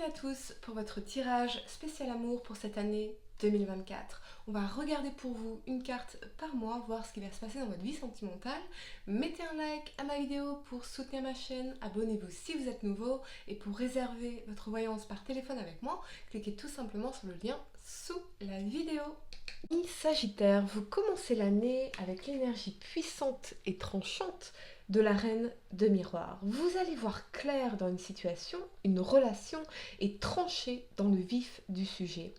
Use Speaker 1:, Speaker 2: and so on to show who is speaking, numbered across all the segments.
Speaker 1: à tous pour votre tirage spécial amour pour cette année 2024. On va regarder pour vous une carte par mois, voir ce qui va se passer dans votre vie sentimentale. Mettez un like à ma vidéo pour soutenir ma chaîne, abonnez-vous si vous êtes nouveau et pour réserver votre voyance par téléphone avec moi, cliquez tout simplement sur le lien sous la vidéo. Sagittaire, vous commencez l'année avec l'énergie puissante et tranchante de la reine de miroir. Vous allez voir clair dans une situation, une relation et trancher dans le vif du sujet.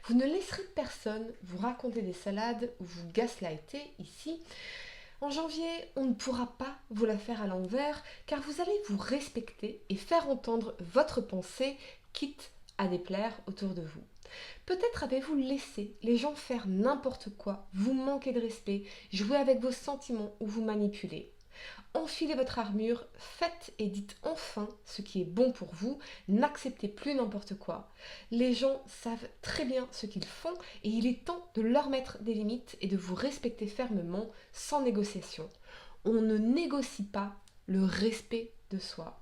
Speaker 1: Vous ne laisserez personne vous raconter des salades ou vous gaslighter ici. En janvier, on ne pourra pas vous la faire à l'envers car vous allez vous respecter et faire entendre votre pensée, quitte à déplaire autour de vous. Peut-être avez-vous laissé les gens faire n'importe quoi, vous manquez de respect, jouer avec vos sentiments ou vous manipuler. Enfilez votre armure, faites et dites enfin ce qui est bon pour vous, n'acceptez plus n'importe quoi. Les gens savent très bien ce qu'ils font et il est temps de leur mettre des limites et de vous respecter fermement, sans négociation. On ne négocie pas le respect de soi.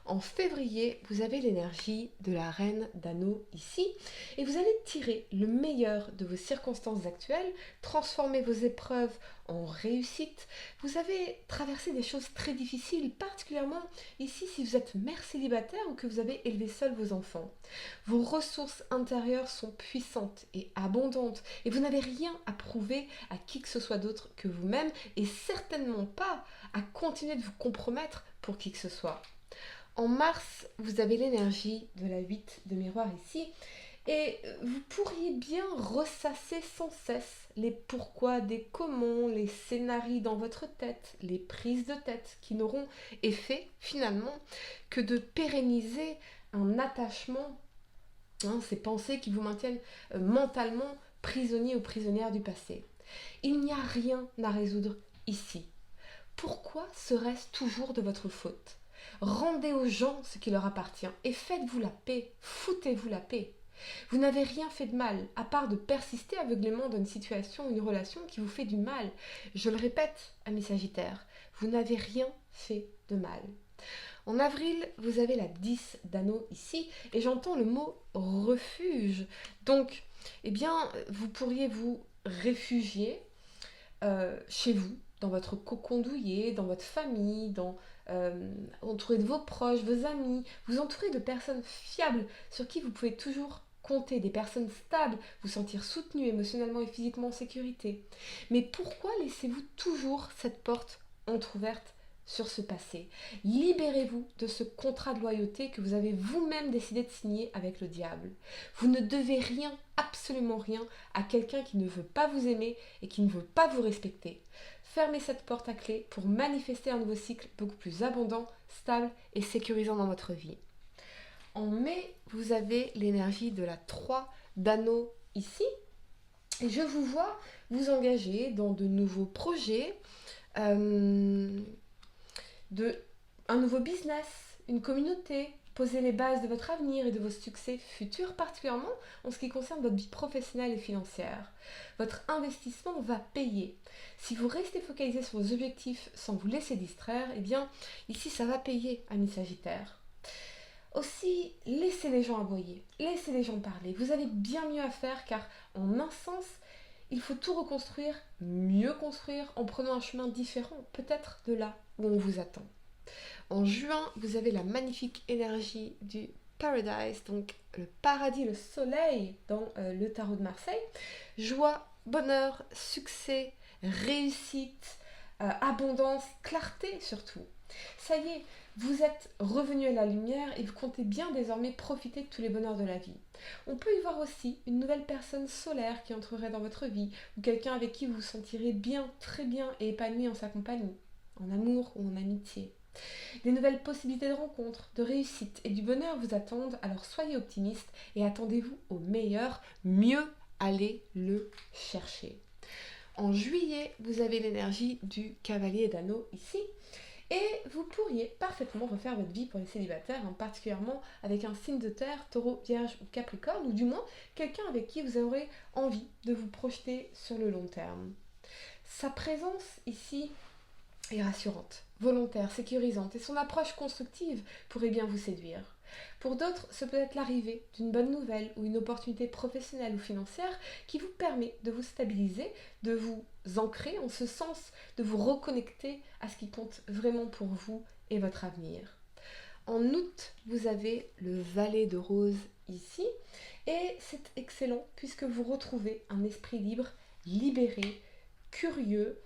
Speaker 1: En février, vous avez l'énergie de la reine d'anneaux ici et vous allez tirer le meilleur de vos circonstances actuelles, transformer vos épreuves en réussite. Vous avez traversé des choses très difficiles, particulièrement ici si vous êtes mère célibataire ou que vous avez élevé seul vos enfants. Vos ressources intérieures sont puissantes et abondantes et vous n'avez rien à prouver à qui que ce soit d'autre que vous-même et certainement pas à continuer de vous compromettre pour qui que ce soit. En mars, vous avez l'énergie de la 8 de miroir ici et vous pourriez bien ressasser sans cesse les pourquoi des comment, les scénarios dans votre tête, les prises de tête qui n'auront effet finalement que de pérenniser un attachement, ces pensées qui vous maintiennent mentalement prisonnier ou prisonnière du passé. Il n'y a rien à résoudre ici. Pourquoi serait-ce toujours de votre faute ? Rendez aux gens ce qui leur appartient et faites-vous la paix, foutez-vous la paix. Vous n'avez rien fait de mal, à part de persister aveuglément dans une situation, une relation qui vous fait du mal. Je le répète, amis Sagittaires, vous n'avez rien fait de mal. En avril, vous avez la 10 d'anneaux ici, et j'entends le mot refuge. Donc, vous pourriez vous réfugier chez vous, dans votre cocon douillet, dans votre famille, entouré de vos proches, vos amis, vous entourez de personnes fiables sur qui vous pouvez toujours compter, des personnes stables, vous sentir soutenu émotionnellement et physiquement en sécurité. Mais pourquoi laissez-vous toujours cette porte entrouverte sur ce passé? Libérez-vous de ce contrat de loyauté que vous avez vous-même décidé de signer avec le diable. Vous ne devez rien, absolument rien, à quelqu'un qui ne veut pas vous aimer et qui ne veut pas vous respecter. Fermez cette porte à clé pour manifester un nouveau cycle beaucoup plus abondant, stable et sécurisant dans votre vie. En mai, vous avez l'énergie de la 3 d'anneaux ici. Et je vous vois vous engager dans de nouveaux projets, un nouveau business, une communauté, poser les bases de votre avenir et de vos succès futurs, particulièrement en ce qui concerne votre vie professionnelle et financière. Votre investissement va payer. Si vous restez focalisé sur vos objectifs sans vous laisser distraire, ici ça va payer, amis Sagittaires. Aussi, laissez les gens aboyer, laissez les gens parler. Vous avez bien mieux à faire car en un sens, il faut tout reconstruire, mieux construire en prenant un chemin différent, peut-être de là où on vous attend. En juin, vous avez la magnifique énergie du Paradise, donc le paradis, le soleil dans le tarot de Marseille. Joie, bonheur, succès, réussite, abondance, clarté surtout. Ça y est, vous êtes revenu à la lumière et vous comptez bien désormais profiter de tous les bonheurs de la vie. On peut y voir aussi une nouvelle personne solaire qui entrerait dans votre vie ou quelqu'un avec qui vous vous sentirez bien, très bien et épanoui en sa compagnie, en amour ou en amitié. Des nouvelles possibilités de rencontres, de réussite et du bonheur vous attendent, alors soyez optimistes et attendez-vous au meilleur, mieux allez le chercher. En juillet, vous avez l'énergie du cavalier d'anneaux ici et vous pourriez parfaitement refaire votre vie pour les célibataires, particulièrement avec un signe de terre, taureau, vierge ou capricorne, ou du moins quelqu'un avec qui vous aurez envie de vous projeter sur le long terme. Sa présence ici est rassurante, volontaire, sécurisante et son approche constructive pourrait bien vous séduire. Pour d'autres, ce peut être l'arrivée d'une bonne nouvelle ou une opportunité professionnelle ou financière qui vous permet de vous stabiliser, de vous ancrer en ce sens, de vous reconnecter à ce qui compte vraiment pour vous et votre avenir. En août, vous avez le valet de rose ici et c'est excellent puisque vous retrouvez un esprit libre, libéré, curieux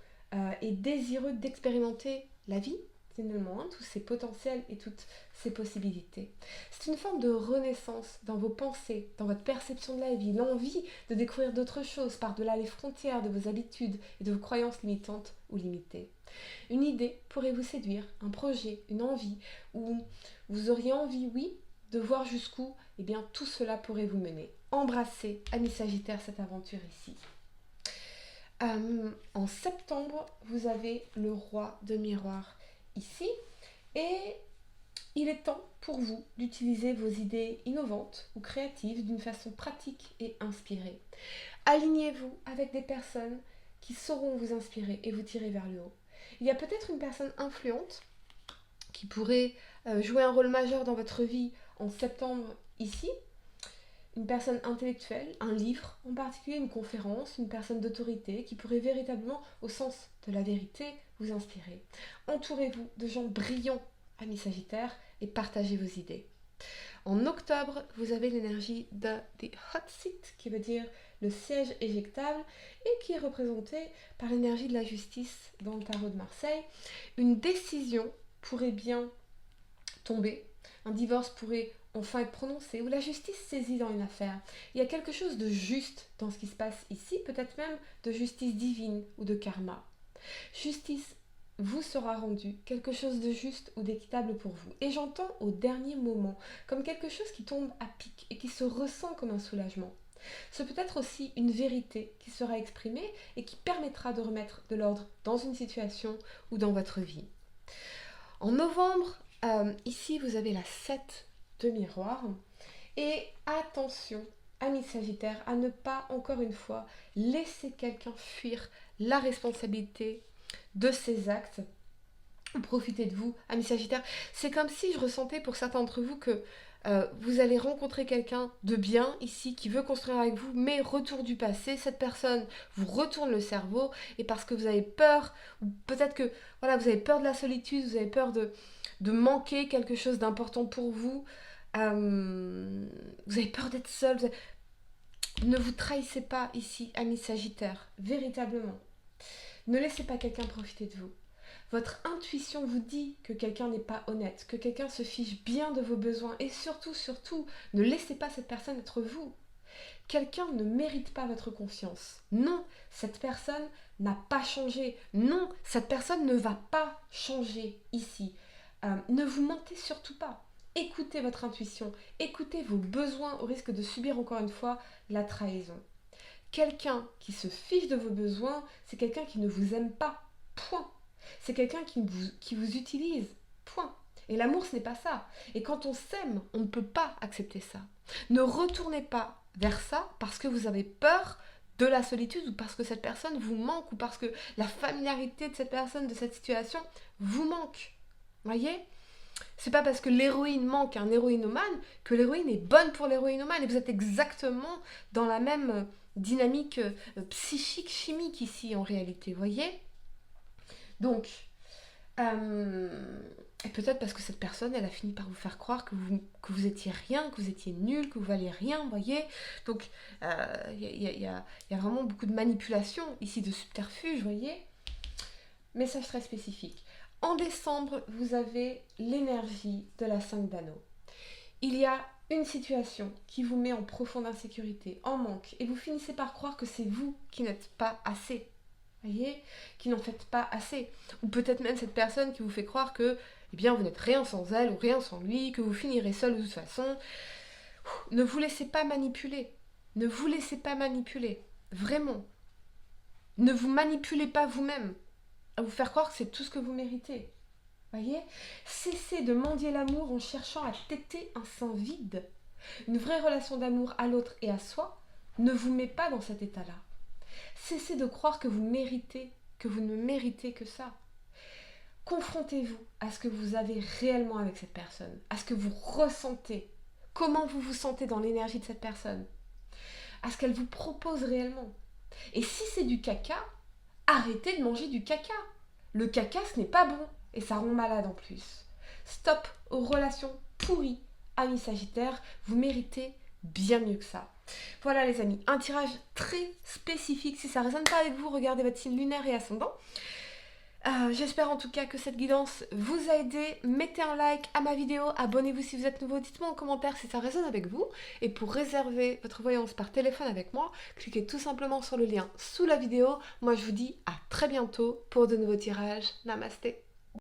Speaker 1: et désireux d'expérimenter la vie, finalement, tous ses potentiels et toutes ses possibilités. C'est une forme de renaissance dans vos pensées, dans votre perception de la vie, l'envie de découvrir d'autres choses par-delà les frontières de vos habitudes et de vos croyances limitantes ou limitées. Une idée pourrait vous séduire, un projet, une envie, ou vous auriez envie, oui, de voir jusqu'où tout cela pourrait vous mener. Embrassez, amis Sagittaire, cette aventure ici. En septembre, vous avez le roi de miroir ici et il est temps pour vous d'utiliser vos idées innovantes ou créatives d'une façon pratique et inspirée. Alignez-vous avec des personnes qui sauront vous inspirer et vous tirer vers le haut. Il y a peut-être une personne influente qui pourrait jouer un rôle majeur dans votre vie en septembre ici. Une personne intellectuelle, un livre en particulier, une conférence, une personne d'autorité qui pourrait véritablement, au sens de la vérité, vous inspirer. Entourez-vous de gens brillants, amis Sagittaires, et partagez vos idées. En octobre, vous avez l'énergie de The Hot Seat, qui veut dire le siège éjectable, et qui est représenté par l'énergie de la justice dans le tarot de Marseille. Une décision pourrait bien tomber, un divorce pourrait enfin être prononcé, ou la justice saisit dans une affaire. Il y a quelque chose de juste dans ce qui se passe ici, peut-être même de justice divine ou de karma. Justice vous sera rendue, quelque chose de juste ou d'équitable pour vous. Et j'entends au dernier moment, comme quelque chose qui tombe à pic et qui se ressent comme un soulagement. Ce peut être aussi une vérité qui sera exprimée et qui permettra de remettre de l'ordre dans une situation ou dans votre vie. En novembre, ici vous avez la 7 de miroir et attention, amis Sagittaire, à ne pas encore une fois laisser quelqu'un fuir la responsabilité de ses actes. Profitez de vous, amis Sagittaire. C'est comme si je ressentais pour certains d'entre vous que vous allez rencontrer quelqu'un de bien ici qui veut construire avec vous, mais retour du passé, cette personne vous retourne le cerveau et parce que vous avez peur, ou peut-être que voilà, vous avez peur de la solitude, vous avez peur de manquer quelque chose d'important pour vous, vous avez peur d'être seul, ne vous trahissez pas ici, amis Sagittaire, véritablement. Ne laissez pas quelqu'un profiter de vous. Votre intuition vous dit que quelqu'un n'est pas honnête, que quelqu'un se fiche bien de vos besoins et surtout, ne laissez pas cette personne être vous. Quelqu'un ne mérite pas votre confiance. Non, cette personne n'a pas changé. Non, cette personne ne va pas changer ici. Ne vous mentez surtout pas. Écoutez votre intuition, écoutez vos besoins au risque de subir encore une fois la trahison. Quelqu'un qui se fiche de vos besoins, c'est quelqu'un qui ne vous aime pas. Point. C'est quelqu'un qui vous utilise. Point. Et l'amour, ce n'est pas ça. Et quand on s'aime, on ne peut pas accepter ça. Ne retournez pas vers ça parce que vous avez peur de la solitude ou parce que cette personne vous manque ou parce que la familiarité de cette personne, de cette situation, vous manque. Voyez ? C'est pas parce que l'héroïne manque à un héroïnomane que l'héroïne est bonne pour l'héroïnomane. Et vous êtes exactement dans la même dynamique psychique, chimique ici en réalité. Voyez ? Donc, et peut-être parce que cette personne, elle a fini par vous faire croire que vous étiez rien, que vous étiez nul, que vous valiez rien, vous voyez. Donc, y a vraiment beaucoup de manipulation ici, de subterfuge, vous voyez. Message très spécifique. En décembre, vous avez l'énergie de la 5 d'anneaux. Il y a une situation qui vous met en profonde insécurité, en manque, et vous finissez par croire que c'est vous qui n'êtes pas assez. Voyez, qui n'en faites pas assez. Ou peut-être même cette personne qui vous fait croire que vous n'êtes rien sans elle ou rien sans lui, que vous finirez seul de toute façon. Ne vous laissez pas manipuler. Ne vous laissez pas manipuler. Vraiment. Ne vous manipulez pas vous-même à vous faire croire que c'est tout ce que vous méritez. Voyez, cessez de mendier l'amour en cherchant à téter un sein vide. Une vraie relation d'amour à l'autre et à soi ne vous met pas dans cet état-là. Cessez de croire que vous méritez, que vous ne méritez que ça. Confrontez-vous à ce que vous avez réellement avec cette personne, à ce que vous ressentez, comment vous vous sentez dans l'énergie de cette personne, à ce qu'elle vous propose réellement. Et si c'est du caca, arrêtez de manger du caca. Le caca, ce n'est pas bon et ça rend malade en plus. Stop aux relations pourries. Amis Sagittaires, vous méritez bien mieux que ça. Voilà les amis, un tirage très spécifique. Si ça ne résonne pas avec vous, regardez votre signe lunaire et ascendant. J'espère en tout cas que cette guidance vous a aidé. Mettez un like à ma vidéo, abonnez-vous si vous êtes nouveau, dites-moi en commentaire si ça résonne avec vous. Et pour réserver votre voyance par téléphone avec moi, cliquez tout simplement sur le lien sous la vidéo. Moi je vous dis à très bientôt pour de nouveaux tirages. Namasté.